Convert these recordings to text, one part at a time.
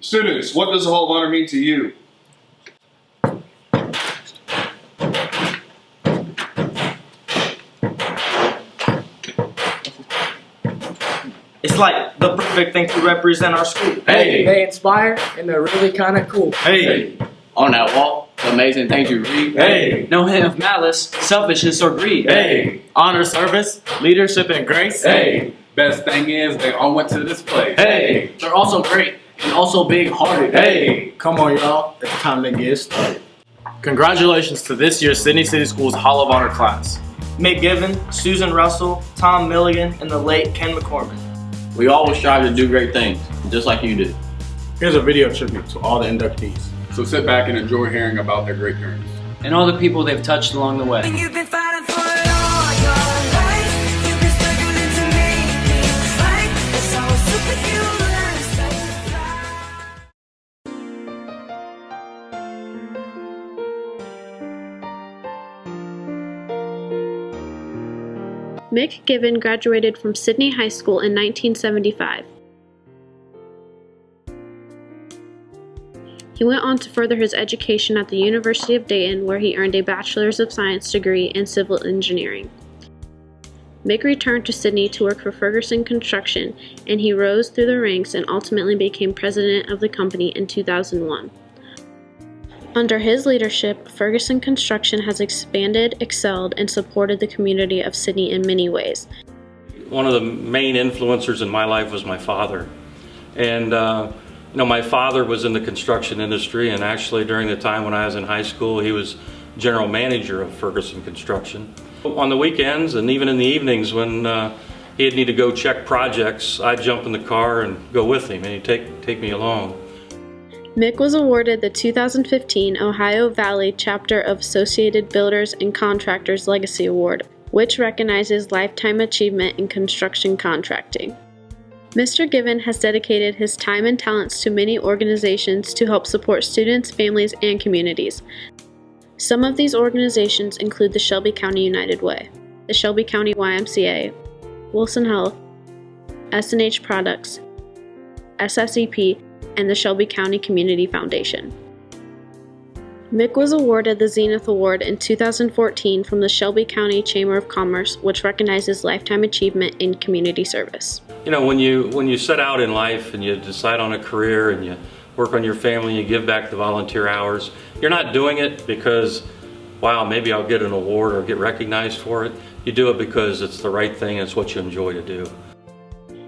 Students, what does the Hall of Honor mean to you? It's like the perfect thing to represent our school. Hey! They inspire and they're really kind of cool. Hey! On that wall, the amazing things you read. Hey! No hint of malice, selfishness, or greed. Hey! Honor, service, leadership, and grace. Hey! Best thing is, they all went to this place. Hey! They're also great and also big-hearted. Hey! Come on, y'all. It's time to get started. Congratulations to this year's Sydney City Schools Hall of Honor class. Mick Given, Susan Russell, Tom Milligan, and the late Ken McCormick. We always strive to do great things, just like you do. Here's a video tribute to all the inductees. So sit back and enjoy hearing about their great journeys. And all the people they've touched along the way. You've been fighting for it all your life. You've been struggling to make things right. It's all superhuman stuff. Mick Given graduated from Sydney High School in 1975. He went on to further his education at the University of Dayton, where he earned a Bachelor's of Science degree in Civil Engineering. Mick returned to Sydney to work for Ferguson Construction, and he rose through the ranks and ultimately became president of the company in 2001. Under his leadership, Ferguson Construction has expanded, excelled, and supported the community of Sydney in many ways. One of the main influencers in my life was my father. And my father was in the construction industry, and actually during the time when I was in high school, he was general manager of Ferguson Construction. On the weekends and even in the evenings when he'd need to go check projects, I'd jump in the car and go with him, and he'd take me along. Mick was awarded the 2015 Ohio Valley Chapter of Associated Builders and Contractors Legacy Award, which recognizes lifetime achievement in construction contracting. Mr. Given has dedicated his time and talents to many organizations to help support students, families, and communities. Some of these organizations include the Shelby County United Way, the Shelby County YMCA, Wilson Health, S&H Products, SSEP, and the Shelby County Community Foundation. Mick was awarded the Zenith Award in 2014 from the Shelby County Chamber of Commerce, which recognizes lifetime achievement in community service. You know, when you set out in life and you decide on a career and you work on your family, you give back the volunteer hours, you're not doing it because, wow, maybe I'll get an award or get recognized for it. You do it because it's the right thing and it's what you enjoy to do.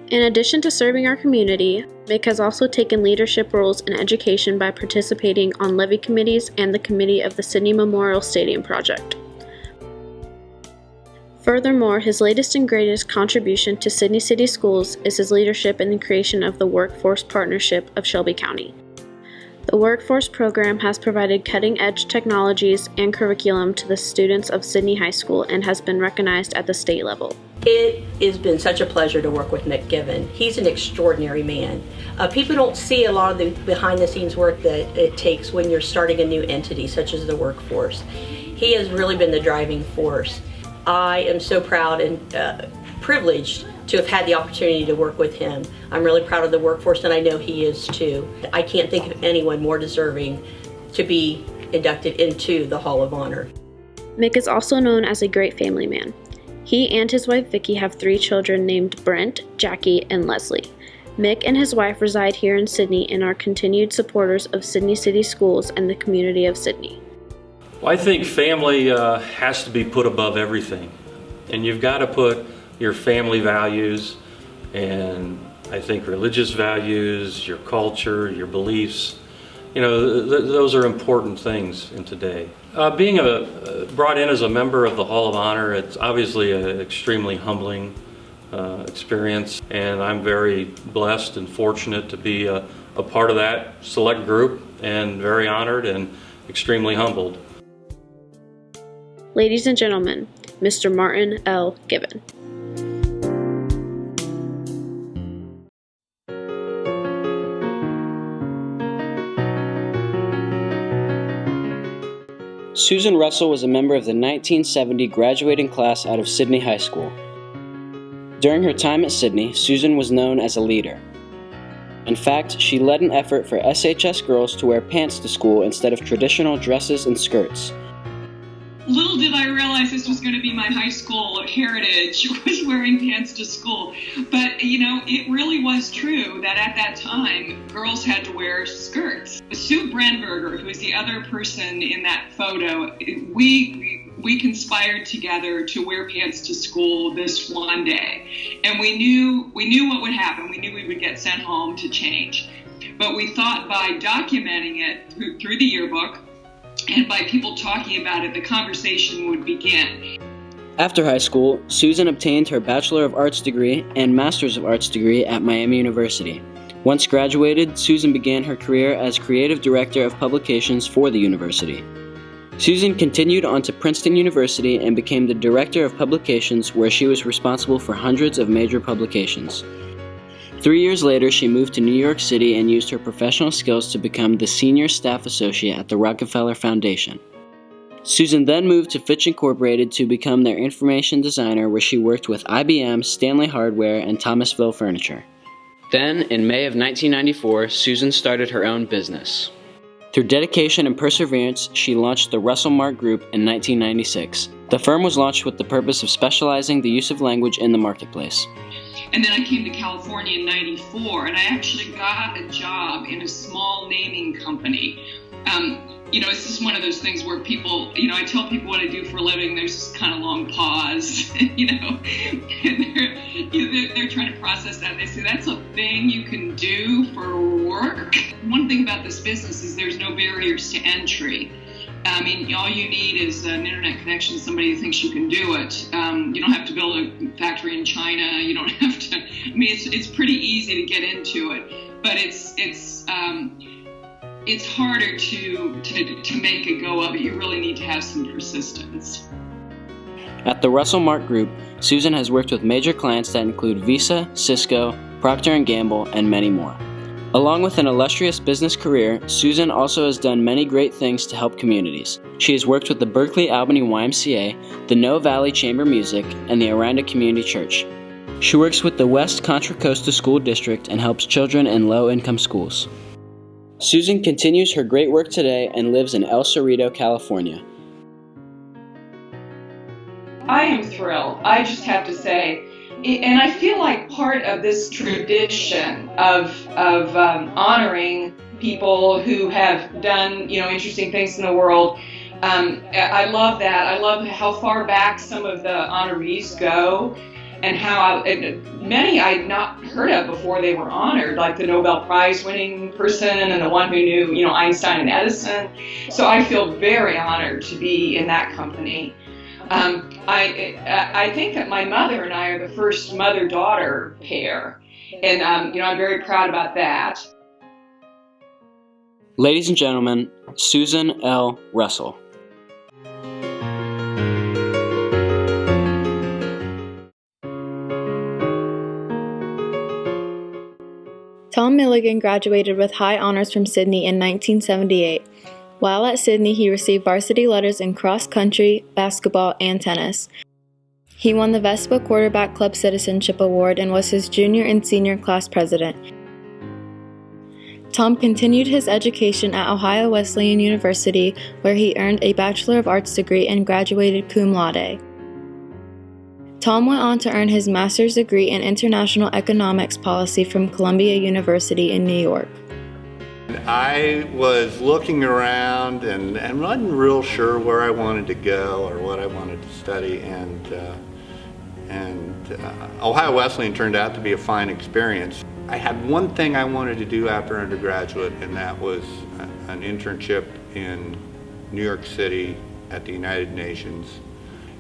In addition to serving our community, Mick has also taken leadership roles in education by participating on levy committees and the committee of the Sydney Memorial Stadium project. Furthermore, his latest and greatest contribution to Sydney City Schools is his leadership in the creation of the Workforce Partnership of Shelby County. The Workforce program has provided cutting-edge technologies and curriculum to the students of Sydney High School and has been recognized at the state level. It has been such a pleasure to work with Mick Given. He's an extraordinary man. People don't see a lot of the behind-the-scenes work that it takes when you're starting a new entity, such as the workforce. He has really been the driving force. I am so proud and privileged to have had the opportunity to work with him. I'm really proud of the workforce, and I know he is too. I can't think of anyone more deserving to be inducted into the Hall of Honor. Mick is also known as a great family man. He and his wife Vicki have 3 children named Brent, Jackie, and Leslie. Mick and his wife reside here in Sydney and are continued supporters of Sydney City Schools and the community of Sydney. Well, I think family has to be put above everything, and you've got to put your family values and I think religious values, your culture, your beliefs, those are important things in today. Being brought in as a member of the Hall of Honor, it's obviously an extremely humbling experience, and I'm very blessed and fortunate to be a part of that select group, and very honored and extremely humbled. Ladies and gentlemen, Mr. Martin L. Given. Susan Russell was a member of the 1970 graduating class out of Sydney High School. During her time at Sydney, Susan was known as a leader. In fact, she led an effort for SHS girls to wear pants to school instead of traditional dresses and skirts. Little did I realize this was going to be my high school heritage, was wearing pants to school. But, you know, it really was true that at that time, girls had to wear skirts. Sue Brenberger, who is the other person in that photo, we conspired together to wear pants to school this one day. And we knew what would happen. We knew we would get sent home to change. But we thought by documenting it through the yearbook, and by people talking about it, the conversation would begin. After high school, Susan obtained her Bachelor of Arts degree and Master's of Arts degree at Miami University. Once graduated, Susan began her career as Creative Director of Publications for the university. Susan continued on to Princeton University and became the Director of Publications, where she was responsible for hundreds of major publications. 3 years later, she moved to New York City and used her professional skills to become the Senior Staff Associate at the Rockefeller Foundation. Susan then moved to Fitch Incorporated to become their information designer, where she worked with IBM, Stanley Hardware, and Thomasville Furniture. Then, in May of 1994, Susan started her own business. Through dedication and perseverance, she launched the Russell Mark Group in 1996. The firm was launched with the purpose of specializing the use of language in the marketplace. And then I came to California in '94, and I actually got a job in a small naming company. It's just one of those things where people, I tell people what I do for a living, there's this kind of long pause, and they're trying to process that. They say, that's a thing you can do for work. One thing about this business is there's no barriers to entry. I mean, all you need is an internet connection, somebody who thinks you can do it. You don't have to build a factory in China. You don't have to, it's pretty easy to get into it, but it's harder to make a go of it. You really need to have some persistence. At the Russell Mark Group, Susan has worked with major clients that include Visa, Cisco, Procter & Gamble, and many more. Along with an illustrious business career, Susan also has done many great things to help communities. She has worked with the Berkeley Albany YMCA, the Noe Valley Chamber Music, and the Aranda Community Church. She works with the West Contra Costa School District and helps children in low-income schools. Susan continues her great work today and lives in El Cerrito, California. I am thrilled, I just have to say. And I feel like part of this tradition of honoring people who have done, interesting things in the world, I love that. I love how far back some of the honorees go, and how many I had not heard of before they were honored, like the Nobel Prize winning person and the one who knew, Einstein and Edison. So I feel very honored to be in that company. I think that my mother and I are the first mother-daughter pair, and I'm very proud about that. Ladies and gentlemen, Susan L. Russell. Tom Milligan graduated with high honors from Sydney in 1978. While at Sydney, he received varsity letters in cross country, basketball, and tennis. He won the Vespa Quarterback Club Citizenship Award and was his junior and senior class president. Tom continued his education at Ohio Wesleyan University, where he earned a Bachelor of Arts degree and graduated cum laude. Tom went on to earn his master's degree in international economics policy from Columbia University in New York. I was looking around and wasn't real sure where I wanted to go or what I wanted to study, and Ohio Wesleyan turned out to be a fine experience. I had one thing I wanted to do after undergraduate, and that was an internship in New York City at the United Nations.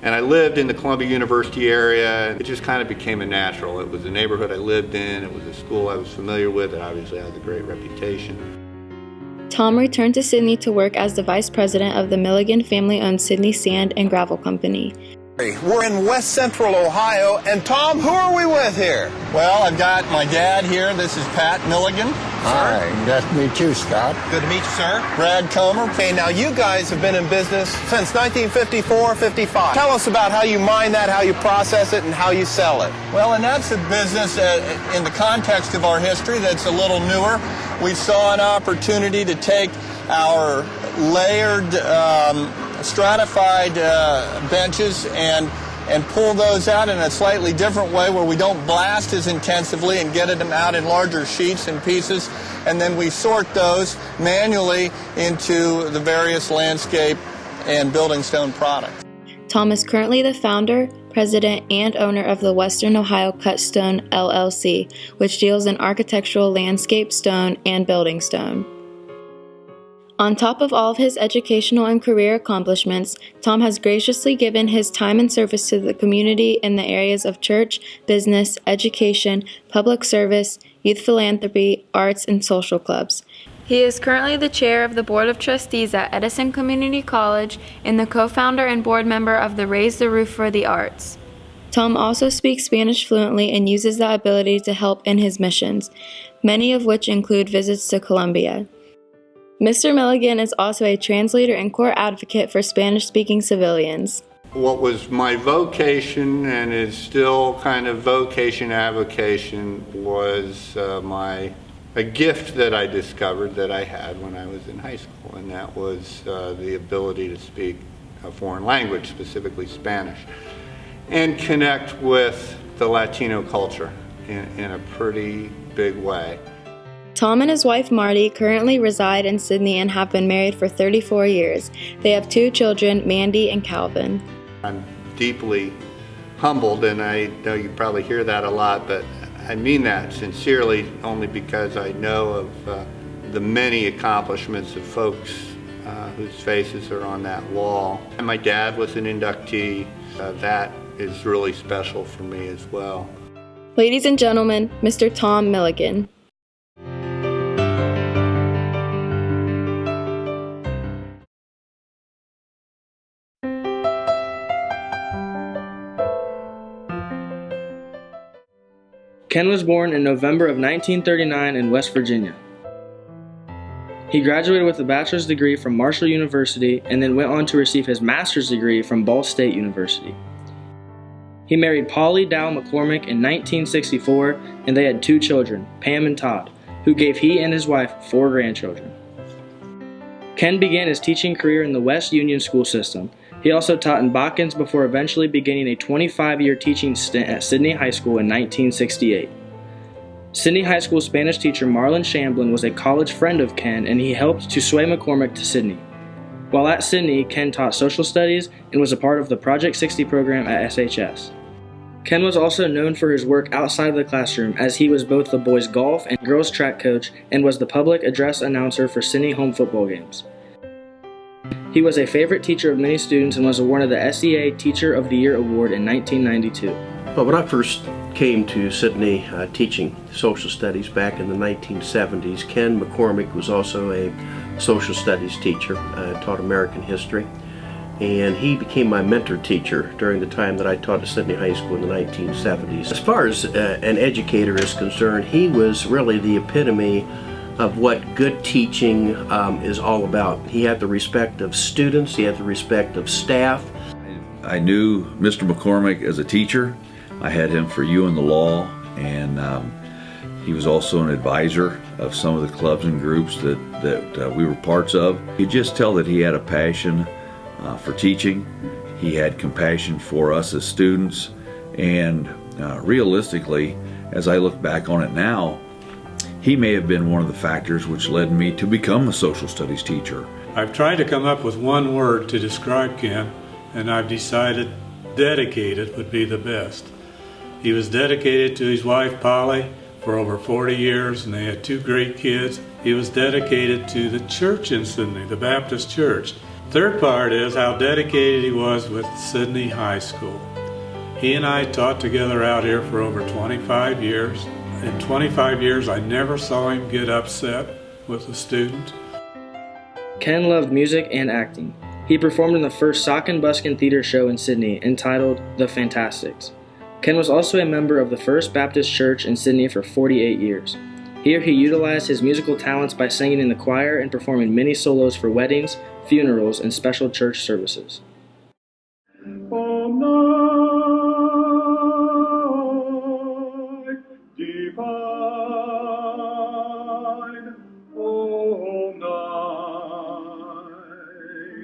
And I lived in the Columbia University area. It just kind of became a natural. It was a neighborhood I lived in, it was a school I was familiar with, and obviously has a great reputation. Tom returned to Sydney to work as the vice president of the Milligan family-owned Sydney Sand and Gravel Company. We're in West Central Ohio, and Tom, who are we with here? Well, I've got my dad here. This is Pat Milligan, Hi, nice to meet you, Scott. Good to meet you, sir. Brad Comer. Okay, now you guys have been in business since 1954, 55. Tell us about how you mine that, how you process it, and how you sell it. Well, and that's a business in the context of our history that's a little newer. We saw an opportunity to take our layered, stratified benches and pull those out in a slightly different way where we don't blast as intensively and get them out in larger sheets and pieces. And then we sort those manually into the various landscape and building stone products. Tom is currently the founder, president, and owner of the Western Ohio Cut Stone LLC, which deals in architectural landscape stone and building stone. On top of all of his educational and career accomplishments, Tom has graciously given his time and service to the community in the areas of church, business, education, public service, youth philanthropy, arts, and social clubs. He is currently the chair of the Board of Trustees at Edison Community College and the co-founder and board member of the Raise the Roof for the Arts. Tom also speaks Spanish fluently and uses that ability to help in his missions, many of which include visits to Colombia. Mr. Milligan is also a translator and court advocate for Spanish-speaking civilians. What was my vocation and is still kind of vocation avocation was a gift that I discovered that I had when I was in high school, and that was the ability to speak a foreign language, specifically Spanish, and connect with the Latino culture in a pretty big way. Tom and his wife Marty currently reside in Sydney and have been married for 34 years. They have 2 children, Mandy and Calvin. I'm deeply humbled, and I know you probably hear that a lot, but I mean that sincerely only because I know of the many accomplishments of folks whose faces are on that wall. And my dad was an inductee. That is really special for me as well. Ladies and gentlemen, Mr. Tom Milligan. Ken was born in November of 1939 in West Virginia. He graduated with a bachelor's degree from Marshall University and then went on to receive his master's degree from Ball State University. He married Polly Dow McCormick in 1964, and they had 2 children, Pam and Todd, who gave he and his wife 4 grandchildren. Ken began his teaching career in the West Union school system. He also taught in Botkins before eventually beginning a 25-year teaching stint at Sydney High School in 1968. Sydney High School Spanish teacher Marlon Shamblin was a college friend of Ken, and he helped to sway McCormick to Sydney. While at Sydney, Ken taught social studies and was a part of the Project 60 program at SHS. Ken was also known for his work outside of the classroom, as he was both the boys' golf and girls' track coach and was the public address announcer for Sydney home football games. He was a favorite teacher of many students and was awarded the SEA Teacher of the Year Award in 1992. Well, when I first came to Sydney teaching social studies back in the 1970s, Ken McCormick was also a social studies teacher, taught American history, and he became my mentor teacher during the time that I taught at Sydney High School in the 1970s. As far as an educator is concerned, he was really the epitome of what good teaching is all about. He had the respect of students, he had the respect of staff. I knew Mr. McCormick as a teacher. I had him for You and the Law, and he was also an advisor of some of the clubs and groups that we were parts of. You could just tell that he had a passion for teaching. He had compassion for us as students, and realistically, as I look back on it now, he may have been one of the factors which led me to become a social studies teacher. I've tried to come up with one word to describe Ken, and I've decided dedicated would be the best. He was dedicated to his wife Polly for over 40 years, and they had 2 great kids. He was dedicated to the church in Sydney, the Baptist church. Third part is how dedicated he was with Sydney High School. He and I taught together out here for over 25 years. In 25 years, I never saw him get upset with a student. Ken loved music and acting. He performed in the first Sock and Buskin theater show in Sydney, entitled The Fantastics. Ken was also a member of the First Baptist Church in Sydney for 48 years. Here he utilized his musical talents by singing in the choir and performing many solos for weddings, funerals, and special church services. O night divine, O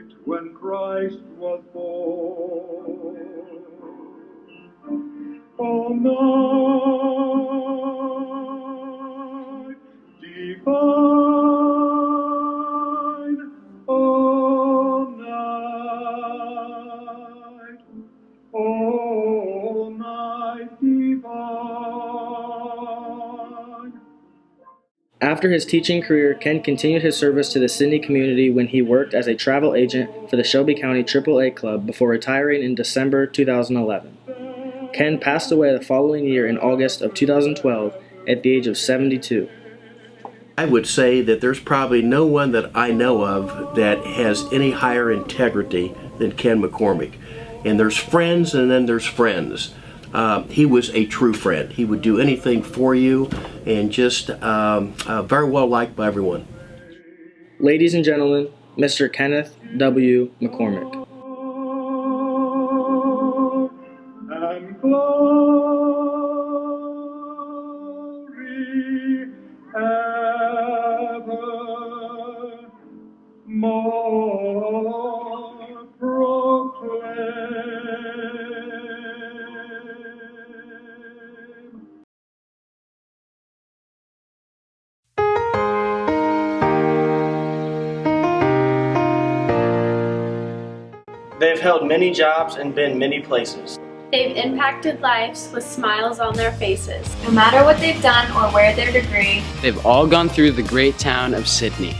night when Christ was born, O night divine, O night, O night divine. After his teaching career, Ken continued his service to the Sydney community when he worked as a travel agent for the Shelby County AAA Club before retiring in December 2011. Ken passed away the following year in August of 2012 at the age of 72. I would say that there's probably no one that I know of that has any higher integrity than Ken McCormick. And there's friends and then there's friends. He was a true friend. He would do anything for you and just very well liked by everyone. Ladies and gentlemen, Mr. Kenneth W. McCormick. And glory evermore proclaim. They've held many jobs and been many places. They've impacted lives with smiles on their faces. No matter what they've done or where their degree, They've all gone through the great town of Sydney.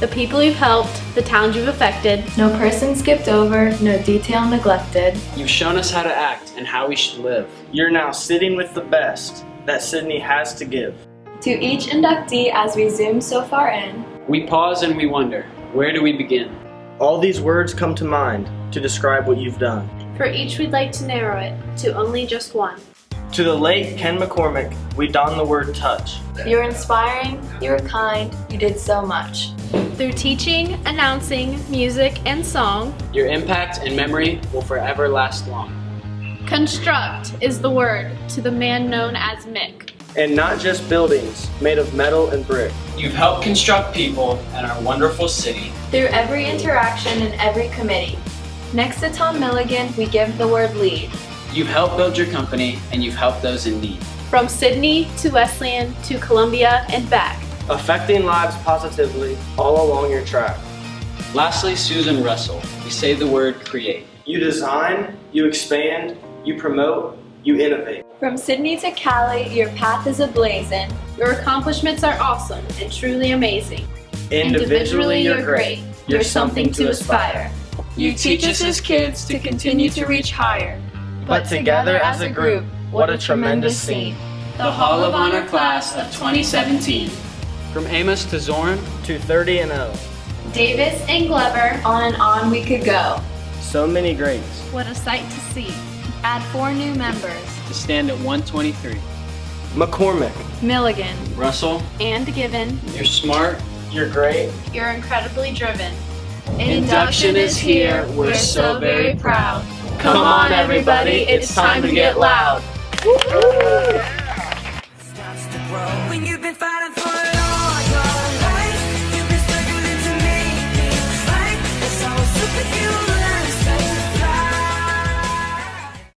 the people you've helped, the towns you've affected, No person skipped over, no detail neglected. You've shown us how to act and how we should live. You're now sitting with the best that Sydney has to give. To each inductee as we zoom so far in, We pause and we wonder, where do we begin? All these words come to mind to describe what you've done. for each we'd like to narrow it to only just one. To the late Ken McCormick, we don the word touch. you were inspiring, you were kind, you did so much. Through teaching, announcing, music, and song, Your impact and memory will forever last long. construct is the word to the man known as Mick. And not just buildings made of metal and brick. You've helped construct people in our wonderful city. Through every interaction and every committee. Next to Tom Milligan, we give the word lead. You've helped build your company and you've helped those in need. From Sydney to Wesleyan to Columbia and back. Affecting lives positively all along your track. Lastly, Susan Russell, we say the word create. You design, you expand, you promote, you innovate. From Sydney to Cali, your path is ablazing. Your accomplishments are awesome and truly amazing. Individually, you're great. You're something to aspire. You teach us as kids to continue to reach higher. But together as a group, what a tremendous scene. The Hall of Honor class of 2017. From Amos to Zorn, To 30 and 0. Davis and Glover, on we could go. So many greats. What a sight to see. Add 4 new members. to stand at 123. McCormick, Milligan, Russell, And Given, you're smart. you're great. you're incredibly driven. Induction is here. We're so very proud. Come on, everybody, it's time to get loud. Woo!